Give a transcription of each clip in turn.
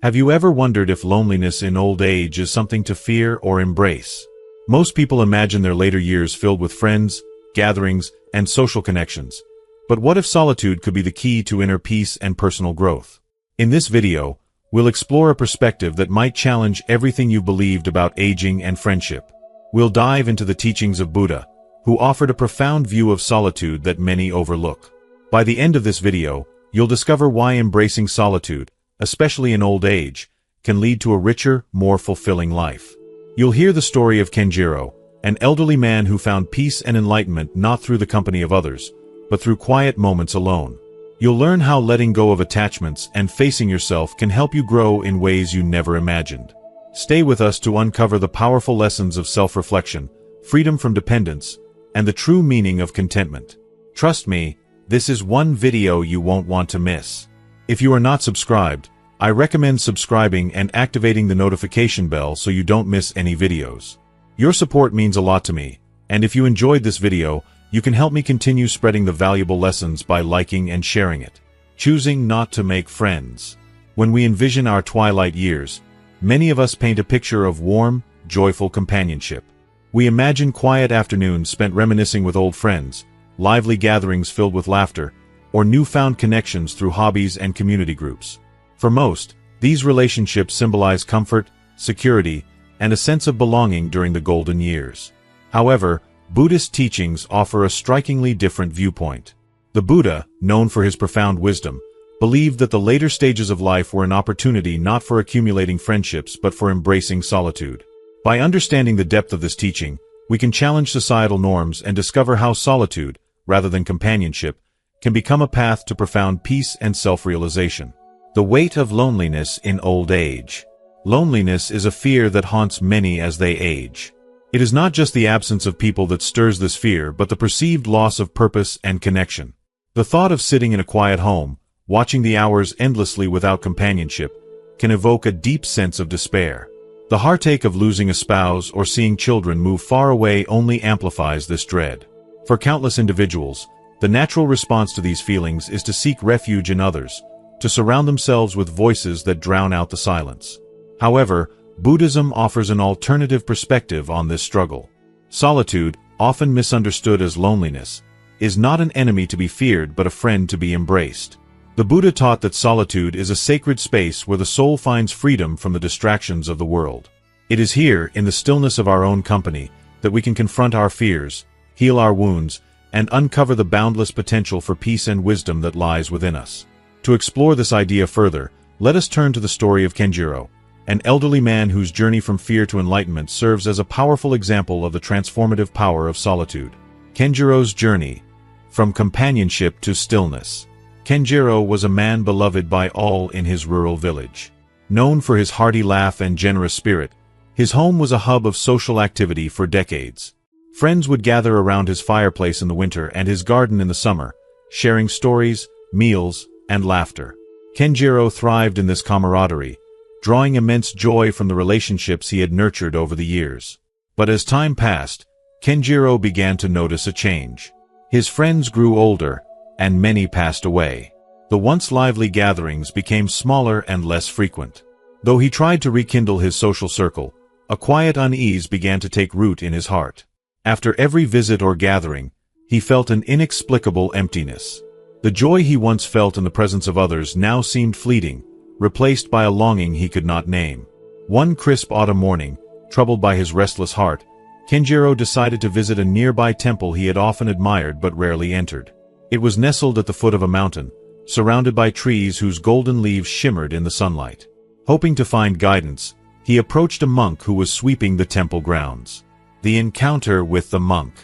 Have you ever wondered if loneliness in old age is something to fear or embrace? Most people imagine their later years filled with friends, gatherings, and social connections. But what if solitude could be the key to inner peace and personal growth? In this video, we'll explore a perspective that might challenge everything you've believed about aging and friendship. We'll dive into the teachings of Buddha, who offered a profound view of solitude that many overlook. By the end of this video, you'll discover why embracing solitude, especially in old age, can lead to a richer, more fulfilling life. You'll hear the story of Kenjiro, an elderly man who found peace and enlightenment not through the company of others, but through quiet moments alone. You'll learn how letting go of attachments and facing yourself can help you grow in ways you never imagined. Stay with us to uncover the powerful lessons of self-reflection, freedom from dependence, and the true meaning of contentment. Trust me, this is one video you won't want to miss. If you are not subscribed, I recommend subscribing and activating the notification bell so you don't miss any videos. Your support means a lot to me, and if you enjoyed this video, you can help me continue spreading the valuable lessons by liking and sharing it. Choosing not to make friends. When we envision our twilight years, many of us paint a picture of warm, joyful companionship. We imagine quiet afternoons spent reminiscing with old friends, lively gatherings filled with laughter, or newfound connections through hobbies and community groups. For most, these relationships symbolize comfort, security, and a sense of belonging during the golden years. However, Buddhist teachings offer a strikingly different viewpoint. The Buddha, known for his profound wisdom, believed that the later stages of life were an opportunity not for accumulating friendships but for embracing solitude. By understanding the depth of this teaching, we can challenge societal norms and discover how solitude, rather than companionship, can become a path to profound peace and self-realization. The weight of loneliness in old age. Loneliness is a fear that haunts many as they age. It is not just the absence of people that stirs this fear, but the perceived loss of purpose and connection. The thought of sitting in a quiet home, watching the hours endlessly without companionship, can evoke a deep sense of despair. The heartache of losing a spouse or seeing children move far away only amplifies this dread. For countless individuals, the natural response to these feelings is to seek refuge in others, to surround themselves with voices that drown out the silence. However, Buddhism offers an alternative perspective on this struggle. Solitude, often misunderstood as loneliness, is not an enemy to be feared but a friend to be embraced. The Buddha taught that solitude is a sacred space where the soul finds freedom from the distractions of the world. It is here, in the stillness of our own company, that we can confront our fears, heal our wounds, and uncover the boundless potential for peace and wisdom that lies within us. To explore this idea further, let us turn to the story of Kenjiro, an elderly man whose journey from fear to enlightenment serves as a powerful example of the transformative power of solitude. Kenjiro's journey, from companionship to stillness. Kenjiro was a man beloved by all in his rural village. Known for his hearty laugh and generous spirit, his home was a hub of social activity for decades. Friends would gather around his fireplace in the winter and his garden in the summer, sharing stories, meals, and laughter. Kenjiro thrived in this camaraderie, drawing immense joy from the relationships he had nurtured over the years. But as time passed, Kenjiro began to notice a change. His friends grew older, and many passed away. The once lively gatherings became smaller and less frequent. Though he tried to rekindle his social circle, a quiet unease began to take root in his heart. After every visit or gathering, he felt an inexplicable emptiness. The joy he once felt in the presence of others now seemed fleeting, replaced by a longing he could not name. One crisp autumn morning, troubled by his restless heart, Kenjiro decided to visit a nearby temple he had often admired but rarely entered. It was nestled at the foot of a mountain, surrounded by trees whose golden leaves shimmered in the sunlight. Hoping to find guidance, he approached a monk who was sweeping the temple grounds. The encounter with the monk.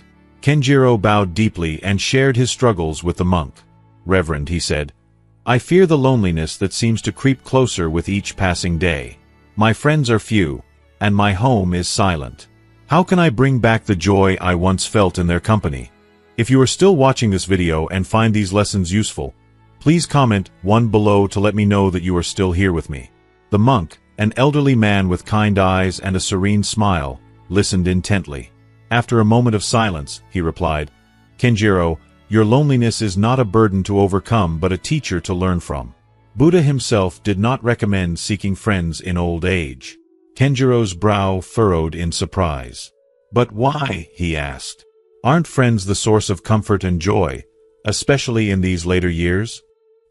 Kenjiro bowed deeply and shared his struggles with the monk. "Reverend," he said, "I fear the loneliness that seems to creep closer with each passing day. My friends are few, and my home is silent. How can I bring back the joy I once felt in their company?" If you are still watching this video and find these lessons useful, please comment 1 below to let me know that you are still here with me. The monk, an elderly man with kind eyes and a serene smile, listened intently. After a moment of silence, he replied, "Kenjiro, your loneliness is not a burden to overcome but a teacher to learn from. Buddha himself did not recommend seeking friends in old age. Kenjiro's brow furrowed in surprise. "But why?" he asked. "Aren't friends the source of comfort and joy, especially in these later years?"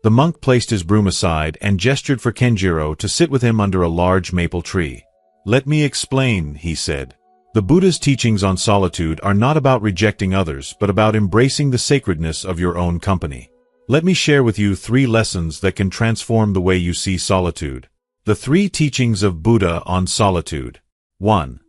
The monk placed his broom aside and gestured for Kenjiro to sit with him under a large maple tree. "Let me explain," he said. "The Buddha's teachings on solitude are not about rejecting others, but about embracing the sacredness of your own company. Let me share with you 3 lessons that can transform the way you see solitude." The 3 teachings of Buddha on solitude. 1.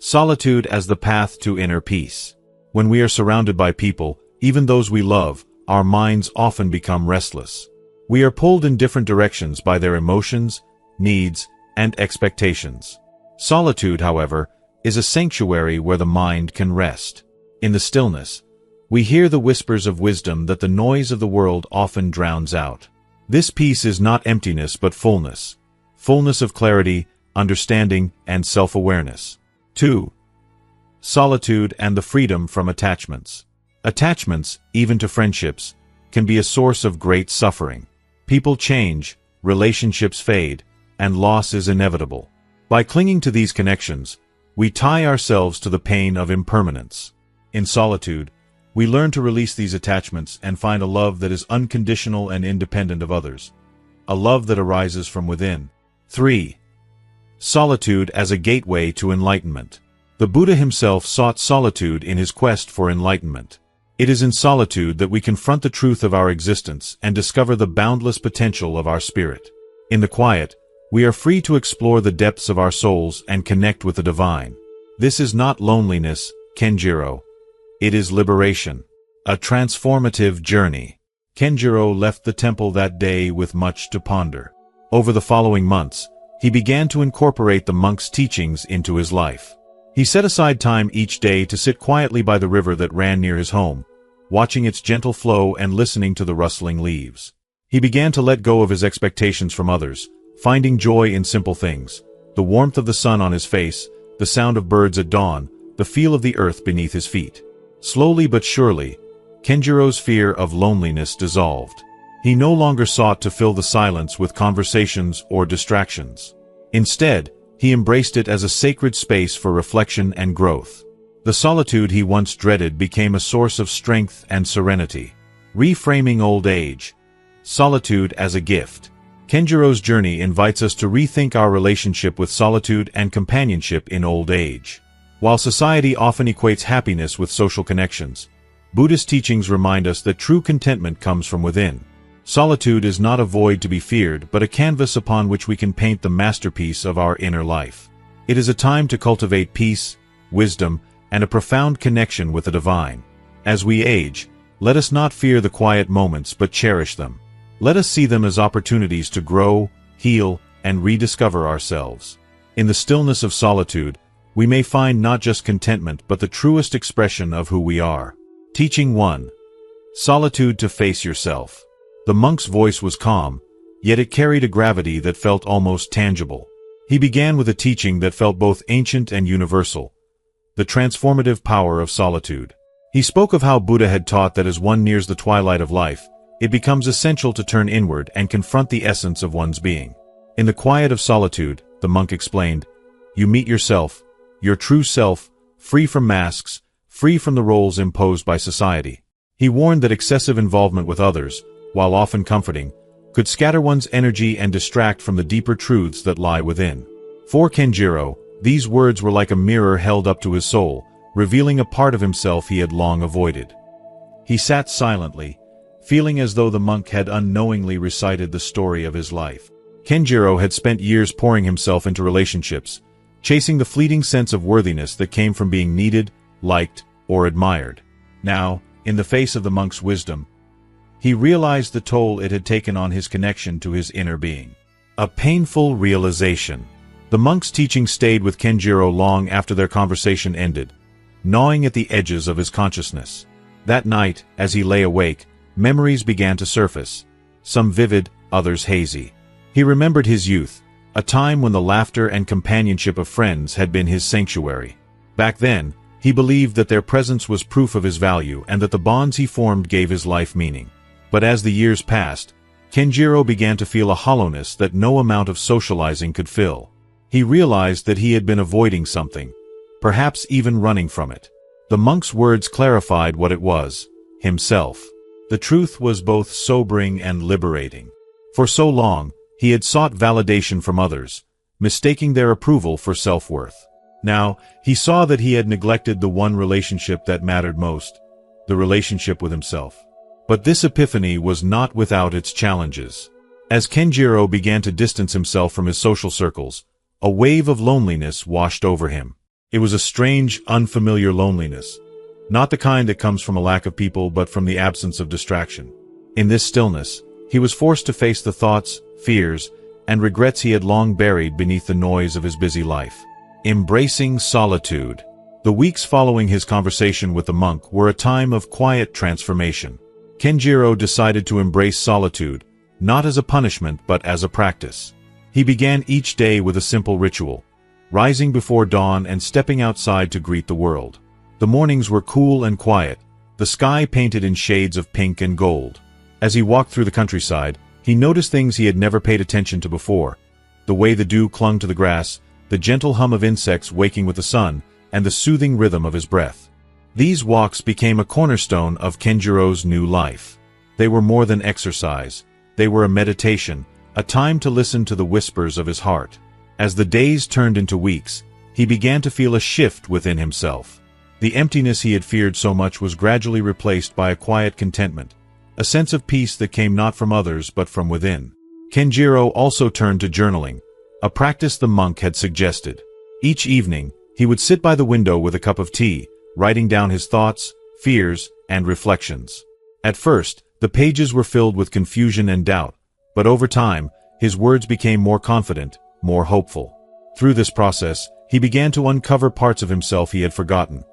Solitude as the path to inner peace. When we are surrounded by people, even those we love, our minds often become restless. We are pulled in different directions by their emotions, needs, and expectations. Solitude, however, is a sanctuary where the mind can rest. In the stillness, we hear the whispers of wisdom that the noise of the world often drowns out. This peace is not emptiness but fullness. Fullness of clarity, understanding, and self-awareness. 2. Solitude and the freedom from attachments. Attachments, even to friendships, can be a source of great suffering. People change, relationships fade, and loss is inevitable. By clinging to these connections, we tie ourselves to the pain of impermanence. In solitude, we learn to release these attachments and find a love that is unconditional and independent of others. A love that arises from within. 3. Solitude as a gateway to enlightenment. The Buddha himself sought solitude in his quest for enlightenment. It is in solitude that we confront the truth of our existence and discover the boundless potential of our spirit. In the quiet, we are free to explore the depths of our souls and connect with the divine. This is not loneliness, Kenjiro. It is liberation. A transformative journey. Kenjiro left the temple that day with much to ponder. Over the following months, he began to incorporate the monk's teachings into his life. He set aside time each day to sit quietly by the river that ran near his home, watching its gentle flow and listening to the rustling leaves. He began to let go of his expectations from others, finding joy in simple things: the warmth of the sun on his face, the sound of birds at dawn, the feel of the earth beneath his feet. Slowly but surely, Kenjiro's fear of loneliness dissolved. He no longer sought to fill the silence with conversations or distractions. Instead, he embraced it as a sacred space for reflection and growth. The solitude he once dreaded became a source of strength and serenity. Reframing old age. Solitude as a gift. Kenjiro's journey invites us to rethink our relationship with solitude and companionship in old age. While society often equates happiness with social connections, Buddhist teachings remind us that true contentment comes from within. Solitude is not a void to be feared, but a canvas upon which we can paint the masterpiece of our inner life. It is a time to cultivate peace, wisdom, and a profound connection with the divine. As we age, let us not fear the quiet moments but cherish them. Let us see them as opportunities to grow, heal, and rediscover ourselves. In the stillness of solitude, we may find not just contentment but the truest expression of who we are. Teaching 1. Solitude to face yourself. The monk's voice was calm, yet it carried a gravity that felt almost tangible. He began with a teaching that felt both ancient and universal: the transformative power of solitude. He spoke of how Buddha had taught that as one nears the twilight of life, it becomes essential to turn inward and confront the essence of one's being. In the quiet of solitude, the monk explained, you meet yourself, your true self, free from masks, free from the roles imposed by society. He warned that excessive involvement with others, while often comforting, could scatter one's energy and distract from the deeper truths that lie within. For Kenjiro, these words were like a mirror held up to his soul, revealing a part of himself he had long avoided. He sat silently, feeling as though the monk had unknowingly recited the story of his life. Kenjiro had spent years pouring himself into relationships, chasing the fleeting sense of worthiness that came from being needed, liked, or admired. Now, in the face of the monk's wisdom, he realized the toll it had taken on his connection to his inner being. A painful realization. The monk's teaching stayed with Kenjiro long after their conversation ended, gnawing at the edges of his consciousness. That night, as he lay awake, memories began to surface, some vivid, others hazy. He remembered his youth, a time when the laughter and companionship of friends had been his sanctuary. Back then, he believed that their presence was proof of his value and that the bonds he formed gave his life meaning. But as the years passed, Kenjiro began to feel a hollowness that no amount of socializing could fill. He realized that he had been avoiding something, perhaps even running from it. The monk's words clarified what it was: himself. The truth was both sobering and liberating. For so long, he had sought validation from others, mistaking their approval for self-worth. Now, he saw that he had neglected the one relationship that mattered most, the relationship with himself. But this epiphany was not without its challenges. As Kenjiro began to distance himself from his social circles, a wave of loneliness washed over him. It was a strange, unfamiliar loneliness, not the kind that comes from a lack of people but from the absence of distraction. In this stillness, he was forced to face the thoughts, fears, and regrets he had long buried beneath the noise of his busy life. Embracing solitude. The weeks following his conversation with the monk were a time of quiet transformation. Kenjiro decided to embrace solitude, not as a punishment but as a practice. He began each day with a simple ritual, rising before dawn and stepping outside to greet the world. The mornings were cool and quiet, the sky painted in shades of pink and gold. As he walked through the countryside, he noticed things he had never paid attention to before: the way the dew clung to the grass, the gentle hum of insects waking with the sun, and the soothing rhythm of his breath. These walks became a cornerstone of Kenjiro's new life. They were more than exercise. They were a meditation, a time to listen to the whispers of his heart. As the days turned into weeks, he began to feel a shift within himself. The emptiness he had feared so much was gradually replaced by a quiet contentment, a sense of peace that came not from others but from within. Kenjiro also turned to journaling, a practice the monk had suggested. Each evening, he would sit by the window with a cup of tea, writing down his thoughts, fears, and reflections. At first, the pages were filled with confusion and doubt, but over time, his words became more confident, more hopeful. Through this process, he began to uncover parts of himself he had forgotten,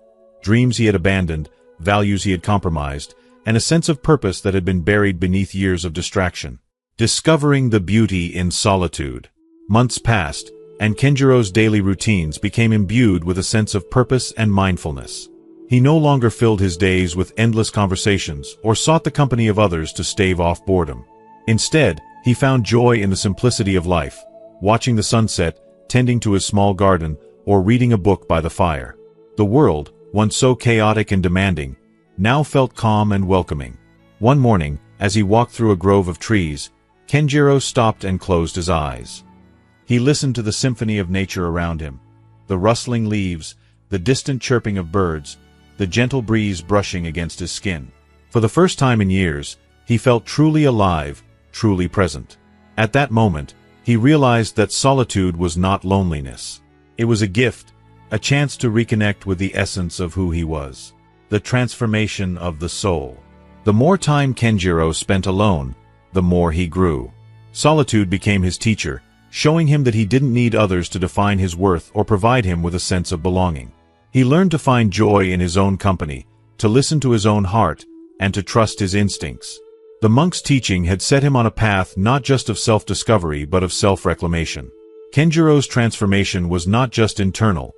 dreams he had abandoned, values he had compromised, and a sense of purpose that had been buried beneath years of distraction. Discovering the beauty in solitude. Months passed, and Kenjiro's daily routines became imbued with a sense of purpose and mindfulness. He no longer filled his days with endless conversations or sought the company of others to stave off boredom. Instead, he found joy in the simplicity of life, watching the sunset, tending to his small garden, or reading a book by the fire. The world, once so chaotic and demanding, now felt calm and welcoming. One morning, as he walked through a grove of trees, Kenjiro stopped and closed his eyes. He listened to the symphony of nature around him, the rustling leaves, the distant chirping of birds, the gentle breeze brushing against his skin. For the first time in years, he felt truly alive, truly present. At that moment, he realized that solitude was not loneliness. It was a gift, a chance to reconnect with the essence of who he was. The transformation of the soul. The more time Kenjiro spent alone, the more he grew. Solitude became his teacher, showing him that he didn't need others to define his worth or provide him with a sense of belonging. He learned to find joy in his own company, to listen to his own heart, and to trust his instincts. The monk's teaching had set him on a path not just of self-discovery but of self-reclamation. Kenjiro's transformation was not just internal,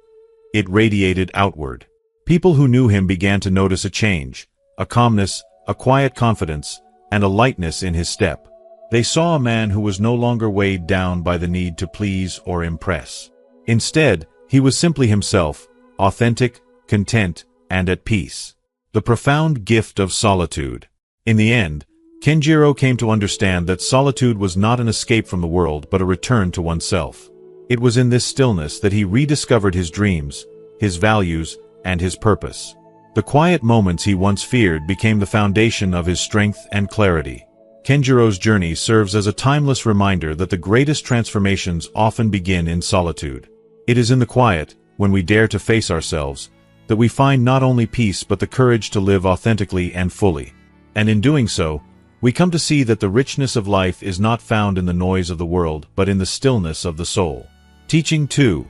it radiated outward. People who knew him began to notice a change, a calmness, a quiet confidence, and a lightness in his step. They saw a man who was no longer weighed down by the need to please or impress. Instead, he was simply himself, authentic, content, and at peace. The profound gift of solitude. In the end, Kenjiro came to understand that solitude was not an escape from the world but a return to oneself. It was in this stillness that he rediscovered his dreams, his values, and his purpose. The quiet moments he once feared became the foundation of his strength and clarity. Kenjiro's journey serves as a timeless reminder that the greatest transformations often begin in solitude. It is in the quiet, when we dare to face ourselves, that we find not only peace but the courage to live authentically and fully. And in doing so, we come to see that the richness of life is not found in the noise of the world but in the stillness of the soul. Teaching 2.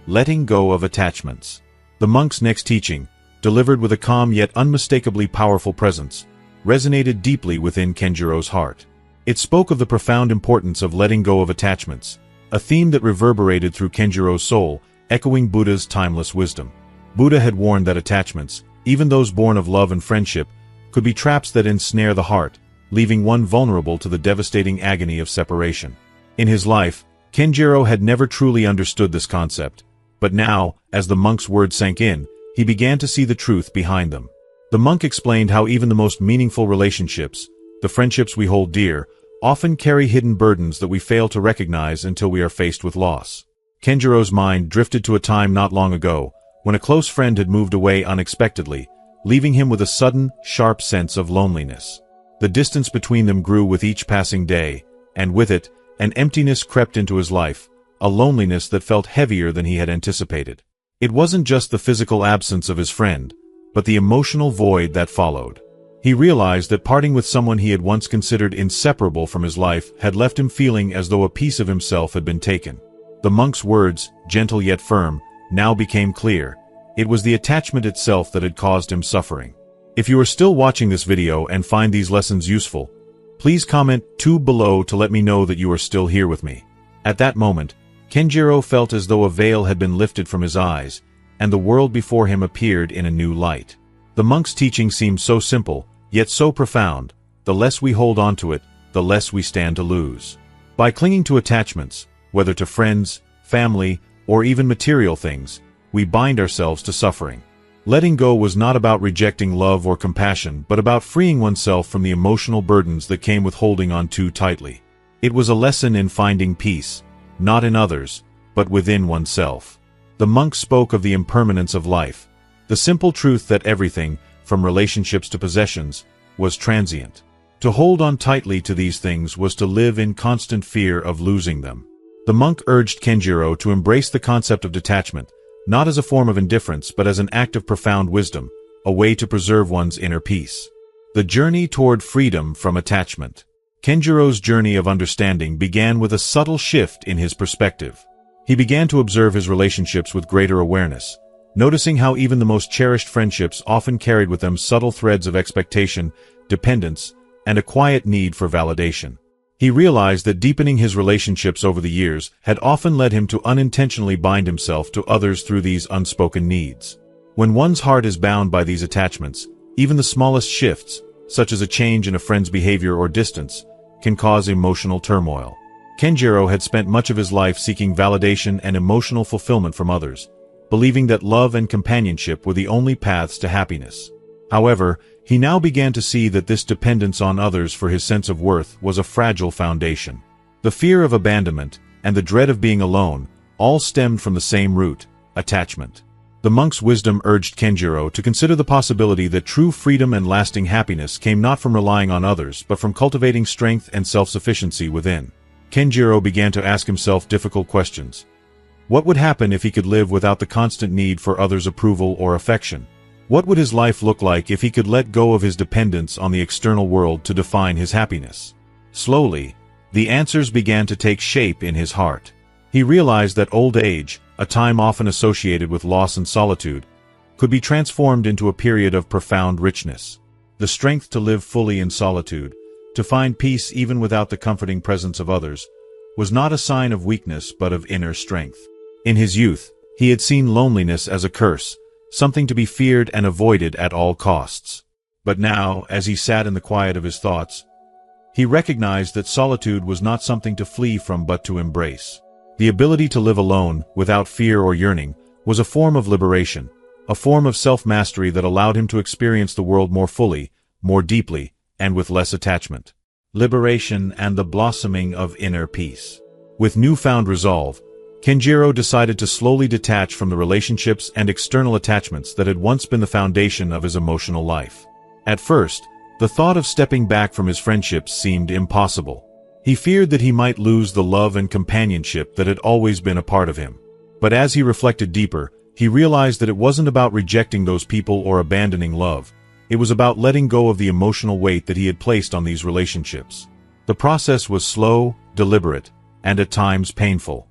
Letting go of attachments. The monk's next teaching, delivered with a calm yet unmistakably powerful presence, resonated deeply within Kenjiro's heart. It spoke of the profound importance of letting go of attachments, a theme that reverberated through Kenjiro's soul, echoing Buddha's timeless wisdom. Buddha had warned that attachments, even those born of love and friendship, could be traps that ensnare the heart, leaving one vulnerable to the devastating agony of separation. In his life, Kenjiro had never truly understood this concept, but now, as the monk's words sank in, he began to see the truth behind them. The monk explained how even the most meaningful relationships, the friendships we hold dear, often carry hidden burdens that we fail to recognize until we are faced with loss. Kenjiro's mind drifted to a time not long ago, when a close friend had moved away unexpectedly, leaving him with a sudden, sharp sense of loneliness. The distance between them grew with each passing day, and with it, an emptiness crept into his life, a loneliness that felt heavier than he had anticipated. It wasn't just the physical absence of his friend, but the emotional void that followed. He realized that parting with someone he had once considered inseparable from his life had left him feeling as though a piece of himself had been taken. The monk's words, gentle yet firm, now became clear. It was the attachment itself that had caused him suffering. If you are still watching this video and find these lessons useful, please comment 2 below to let me know that you are still here with me. At that moment, Kenjiro felt as though a veil had been lifted from his eyes, and the world before him appeared in a new light. The monk's teaching seemed so simple, yet so profound. The less we hold on to it, the less we stand to lose. By clinging to attachments, whether to friends, family, or even material things, we bind ourselves to suffering. Letting go was not about rejecting love or compassion, but about freeing oneself from the emotional burdens that came with holding on too tightly. It was a lesson in finding peace, not in others, but within oneself. The monk spoke of the impermanence of life, the simple truth that everything, from relationships to possessions, was transient. To hold on tightly to these things was to live in constant fear of losing them. The monk urged Kenjiro to embrace the concept of detachment, not as a form of indifference but as an act of profound wisdom, a way to preserve one's inner peace. The journey toward freedom from attachment. Kenjiro's journey of understanding began with a subtle shift in his perspective. He began to observe his relationships with greater awareness, noticing how even the most cherished friendships often carried with them subtle threads of expectation, dependence, and a quiet need for validation. He realized that deepening his relationships over the years had often led him to unintentionally bind himself to others through these unspoken needs. When one's heart is bound by these attachments, even the smallest shifts, such as a change in a friend's behavior or distance, can cause emotional turmoil. Kenjiro had spent much of his life seeking validation and emotional fulfillment from others, believing that love and companionship were the only paths to happiness. However, he now began to see that this dependence on others for his sense of worth was a fragile foundation. The fear of abandonment and the dread of being alone all stemmed from the same root, attachment. The monk's wisdom urged Kenjiro to consider the possibility that true freedom and lasting happiness came not from relying on others but from cultivating strength and self-sufficiency within. Kenjiro began to ask himself difficult questions. What would happen if he could live without the constant need for others' approval or affection? What would his life look like if he could let go of his dependence on the external world to define his happiness? Slowly, the answers began to take shape in his heart. He realized that old age, a time often associated with loss and solitude, could be transformed into a period of profound richness. The strength to live fully in solitude, to find peace even without the comforting presence of others, was not a sign of weakness but of inner strength. In his youth, he had seen loneliness as a curse, something to be feared and avoided at all costs. But now, as he sat in the quiet of his thoughts, he recognized that solitude was not something to flee from but to embrace. The ability to live alone, without fear or yearning, was a form of liberation, a form of self-mastery that allowed him to experience the world more fully, more deeply, and with less attachment. Liberation and the blossoming of inner peace. With newfound resolve, Kenjiro decided to slowly detach from the relationships and external attachments that had once been the foundation of his emotional life. At first, the thought of stepping back from his friendships seemed impossible. He feared that he might lose the love and companionship that had always been a part of him. But as he reflected deeper, he realized that it wasn't about rejecting those people or abandoning love. It was about letting go of the emotional weight that he had placed on these relationships. The process was slow, deliberate, and at times painful.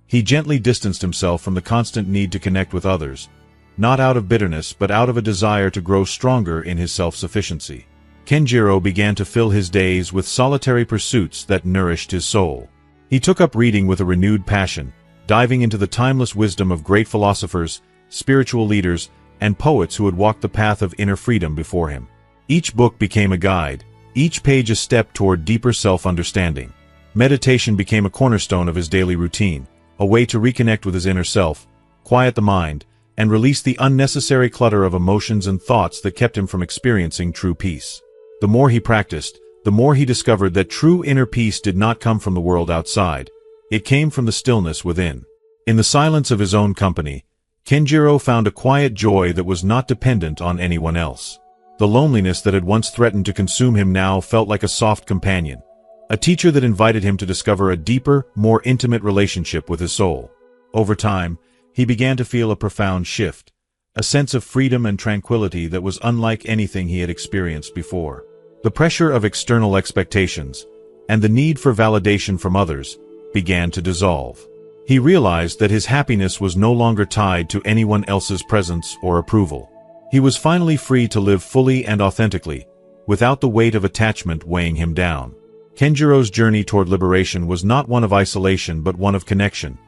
He gently distanced himself from the constant need to connect with others, not out of bitterness but out of a desire to grow stronger in his self-sufficiency. Kenjiro began to fill his days with solitary pursuits that nourished his soul. He took up reading with a renewed passion, diving into the timeless wisdom of great philosophers, spiritual leaders, and poets who had walked the path of inner freedom before him. Each book became a guide, each page a step toward deeper self-understanding. Meditation became a cornerstone of his daily routine, a way to reconnect with his inner self, quiet the mind, and release the unnecessary clutter of emotions and thoughts that kept him from experiencing true peace. The more he practiced, the more he discovered that true inner peace did not come from the world outside. It came from the stillness within. In the silence of his own company, Kenjiro found a quiet joy that was not dependent on anyone else. The loneliness that had once threatened to consume him now felt like a soft companion, a teacher that invited him to discover a deeper, more intimate relationship with his soul. Over time, he began to feel a profound shift, a sense of freedom and tranquility that was unlike anything he had experienced before. The pressure of external expectations, and the need for validation from others, began to dissolve. He realized that his happiness was no longer tied to anyone else's presence or approval. He was finally free to live fully and authentically, without the weight of attachment weighing him down. Kenjiro's journey toward liberation was not one of isolation but one of connection,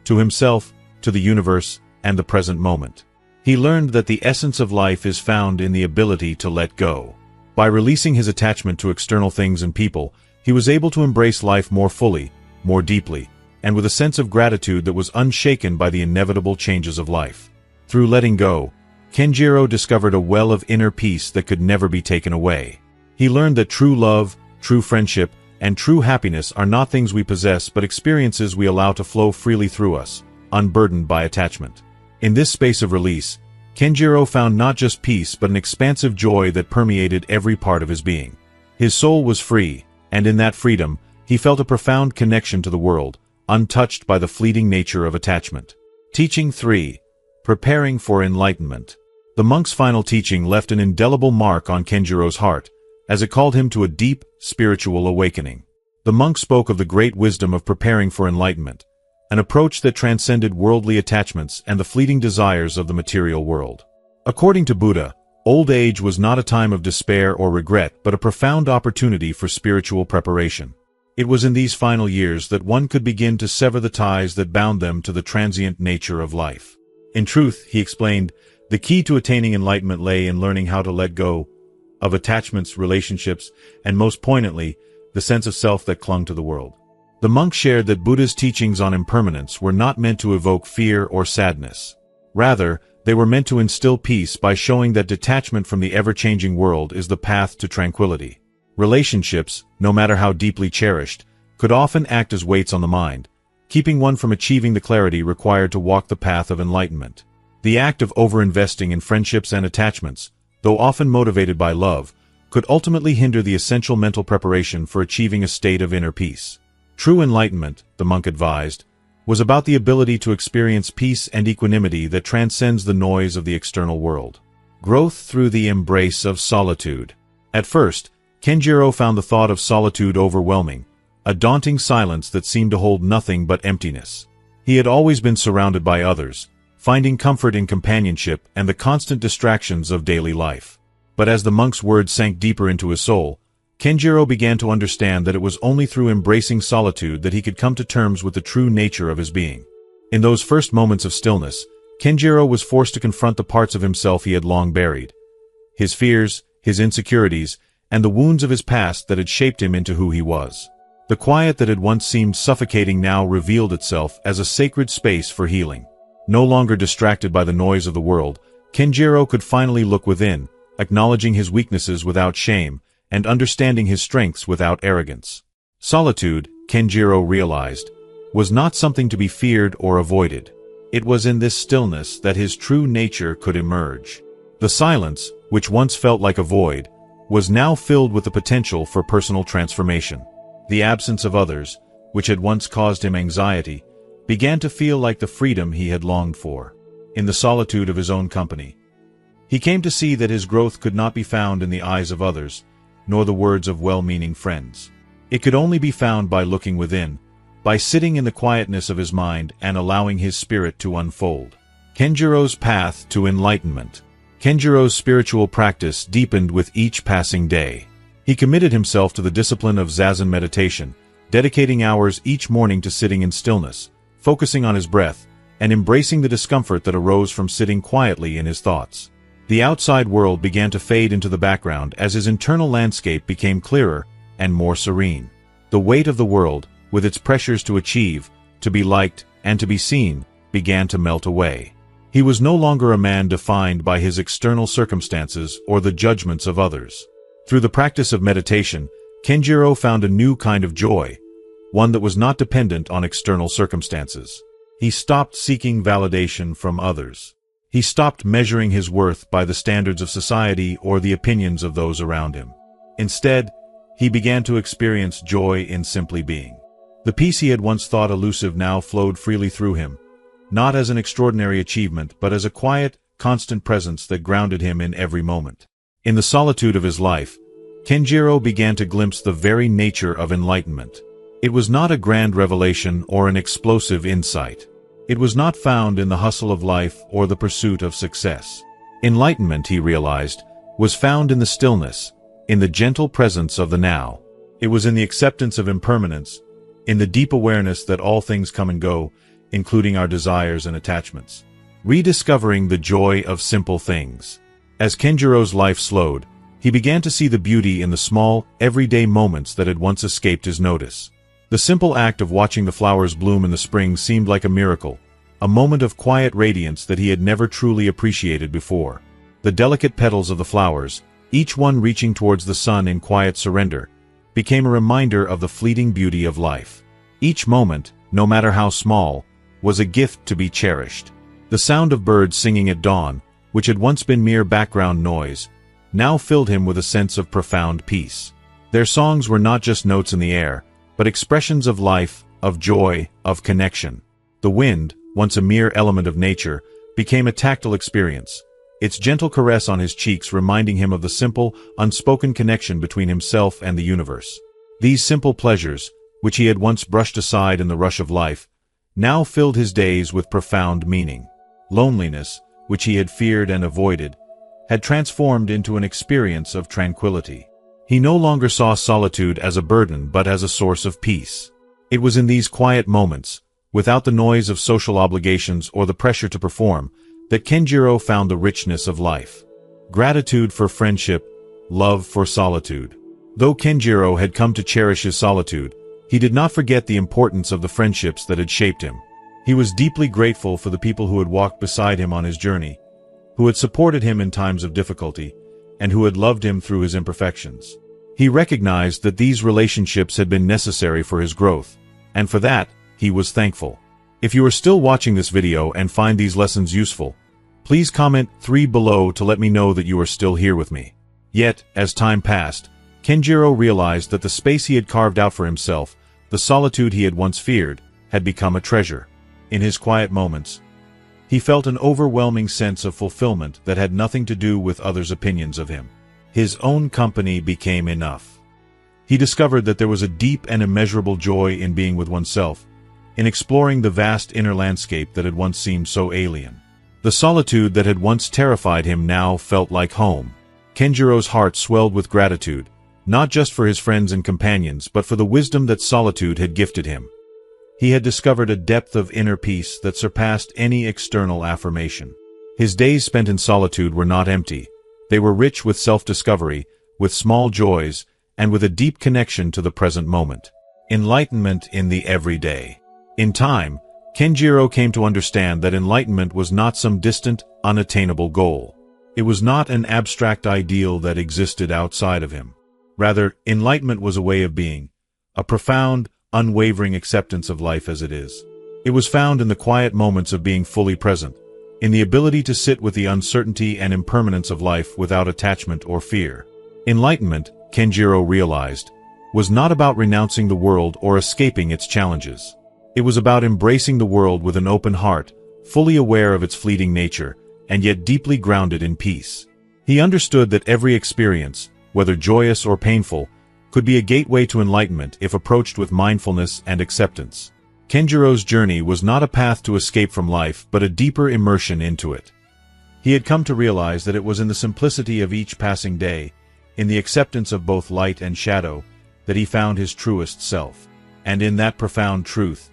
to himself, to the universe, and the present moment. He learned that the essence of life is found in the ability to let go. By releasing his attachment to external things and people, he was able to embrace life more fully, more deeply, and with a sense of gratitude that was unshaken by the inevitable changes of life. Through letting go, Kenjiro discovered a well of inner peace that could never be taken away. He learned that true love, true friendship, and true happiness are not things we possess but experiences we allow to flow freely through us, unburdened by attachment. In this space of release, Kenjiro found not just peace but an expansive joy that permeated every part of his being. His soul was free, and in that freedom, he felt a profound connection to the world, untouched by the fleeting nature of attachment. Teaching 3. Preparing for Enlightenment. The monk's final teaching left an indelible mark on Kenjiro's heart, as it called him to a deep, spiritual awakening. The monk spoke of the great wisdom of preparing for enlightenment, an approach that transcended worldly attachments and the fleeting desires of the material world. According to Buddha, old age was not a time of despair or regret but a profound opportunity for spiritual preparation. It was in these final years that one could begin to sever the ties that bound them to the transient nature of life. In truth, he explained, the key to attaining enlightenment lay in learning how to let go of attachments, relationships, and most poignantly, the sense of self that clung to the world. The monk shared that Buddha's teachings on impermanence were not meant to evoke fear or sadness. Rather, they were meant to instill peace by showing that detachment from the ever-changing world is the path to tranquility. Relationships, no matter how deeply cherished, could often act as weights on the mind, keeping one from achieving the clarity required to walk the path of enlightenment. The act of over-investing in friendships and attachments, though often motivated by love, could ultimately hinder the essential mental preparation for achieving a state of inner peace. True enlightenment, the monk advised, was about the ability to experience peace and equanimity that transcends the noise of the external world. Growth through the embrace of solitude. At first, Kenjiro found the thought of solitude overwhelming, a daunting silence that seemed to hold nothing but emptiness. He had always been surrounded by others, finding comfort in companionship and the constant distractions of daily life. But as the monk's words sank deeper into his soul, Kenjiro began to understand that it was only through embracing solitude that he could come to terms with the true nature of his being. In those first moments of stillness, Kenjiro was forced to confront the parts of himself he had long buried. His fears, his insecurities, and the wounds of his past that had shaped him into who he was. The quiet that had once seemed suffocating now revealed itself as a sacred space for healing. No longer distracted by the noise of the world, Kenjiro could finally look within, acknowledging his weaknesses without shame, and understanding his strengths without arrogance. Solitude, Kenjiro realized, was not something to be feared or avoided. It was in this stillness that his true nature could emerge. The silence, which once felt like a void, was now filled with the potential for personal transformation. The absence of others, which had once caused him anxiety, began to feel like the freedom he had longed for. In the solitude of his own company, he came to see that his growth could not be found in the eyes of others, nor the words of well-meaning friends. It could only be found by looking within, by sitting in the quietness of his mind and allowing his spirit to unfold. Kenjiro's path to enlightenment. Kenjiro's spiritual practice deepened with each passing day. He committed himself to the discipline of Zazen meditation, dedicating hours each morning to sitting in stillness, focusing on his breath, and embracing the discomfort that arose from sitting quietly in his thoughts. The outside world began to fade into the background as his internal landscape became clearer and more serene. The weight of the world, with its pressures to achieve, to be liked, and to be seen, began to melt away. He was no longer a man defined by his external circumstances or the judgments of others. Through the practice of meditation, Kenjiro found a new kind of joy, one that was not dependent on external circumstances. He stopped seeking validation from others. He stopped measuring his worth by the standards of society or the opinions of those around him. Instead, he began to experience joy in simply being. The peace he had once thought elusive now flowed freely through him, not as an extraordinary achievement but as a quiet, constant presence that grounded him in every moment. In the solitude of his life, Kenjiro began to glimpse the very nature of enlightenment. It was not a grand revelation or an explosive insight. It was not found in the hustle of life or the pursuit of success. Enlightenment, he realized, was found in the stillness, in the gentle presence of the now. It was in the acceptance of impermanence, in the deep awareness that all things come and go, including our desires and attachments. Rediscovering the joy of simple things. As Kenjiro's life slowed, he began to see the beauty in the small, everyday moments that had once escaped his notice. The simple act of watching the flowers bloom in the spring seemed like a miracle, a moment of quiet radiance that he had never truly appreciated before. The delicate petals of the flowers, each one reaching towards the sun in quiet surrender, became a reminder of the fleeting beauty of life. Each moment, no matter how small, was a gift to be cherished. The sound of birds singing at dawn, which had once been mere background noise, now filled him with a sense of profound peace. Their songs were not just notes in the air, but expressions of life, of joy, of connection. The wind, once a mere element of nature, became a tactile experience, its gentle caress on his cheeks reminding him of the simple, unspoken connection between himself and the universe. These simple pleasures, which he had once brushed aside in the rush of life, now filled his days with profound meaning. Loneliness, which he had feared and avoided, had transformed into an experience of tranquility. He no longer saw solitude as a burden but as a source of peace. It was in these quiet moments, without the noise of social obligations or the pressure to perform, that Kenjiro found the richness of life. Gratitude for friendship, love for solitude. Though Kenjiro had come to cherish his solitude, he did not forget the importance of the friendships that had shaped him. He was deeply grateful for the people who had walked beside him on his journey, who had supported him in times of difficulty, and who had loved him through his imperfections. He recognized that these relationships had been necessary for his growth, and for that, he was thankful. If you are still watching this video and find these lessons useful, please comment 3 below to let me know that you are still here with me. Yet, as time passed, Kenjiro realized that the space he had carved out for himself, the solitude he had once feared, had become a treasure. In his quiet moments, he felt an overwhelming sense of fulfillment that had nothing to do with others' opinions of him. His own company became enough. He discovered that there was a deep and immeasurable joy in being with oneself, in exploring the vast inner landscape that had once seemed so alien. The solitude that had once terrified him now felt like home. Kenjiro's heart swelled with gratitude, not just for his friends and companions but for the wisdom that solitude had gifted him. He had discovered a depth of inner peace that surpassed any external affirmation. His days spent in solitude were not empty. They were rich with self-discovery, with small joys, and with a deep connection to the present moment. Enlightenment in the everyday. In time, Kenjiro came to understand that enlightenment was not some distant, unattainable goal. It was not an abstract ideal that existed outside of him. Rather, enlightenment was a way of being, a profound, unwavering acceptance of life as it is. It was found in the quiet moments of being fully present, in the ability to sit with the uncertainty and impermanence of life without attachment or fear. Enlightenment, Kenjiro realized, was not about renouncing the world or escaping its challenges. It was about embracing the world with an open heart, fully aware of its fleeting nature, and yet deeply grounded in peace. He understood that every experience, whether joyous or painful, could be a gateway to enlightenment if approached with mindfulness and acceptance. Kenjiro's journey was not a path to escape from life but a deeper immersion into it. He had come to realize that it was in the simplicity of each passing day, in the acceptance of both light and shadow, that he found his truest self. And in that profound truth,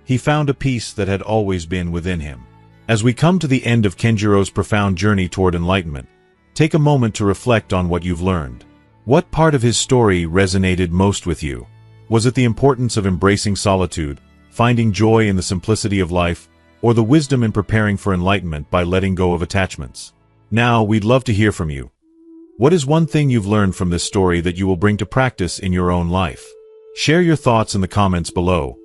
he found a peace that had always been within him. As we come to the end of Kenjiro's profound journey toward enlightenment, take a moment to reflect on what you've learned. What part of his story resonated most with you? Was it the importance of embracing solitude, finding joy in the simplicity of life, or the wisdom in preparing for enlightenment by letting go of attachments? Now, we'd love to hear from you. What is one thing you've learned from this story that you will bring to practice in your own life? Share your thoughts in the comments below.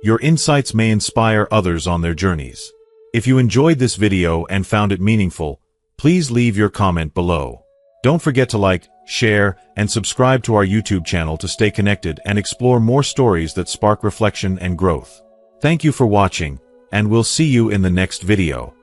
Your insights may inspire others on their journeys. If you enjoyed this video and found it meaningful, please leave your comment below. Don't forget to like, share, and subscribe to our YouTube channel to stay connected and explore more stories that spark reflection and growth. Thank you for watching, and we'll see you in the next video.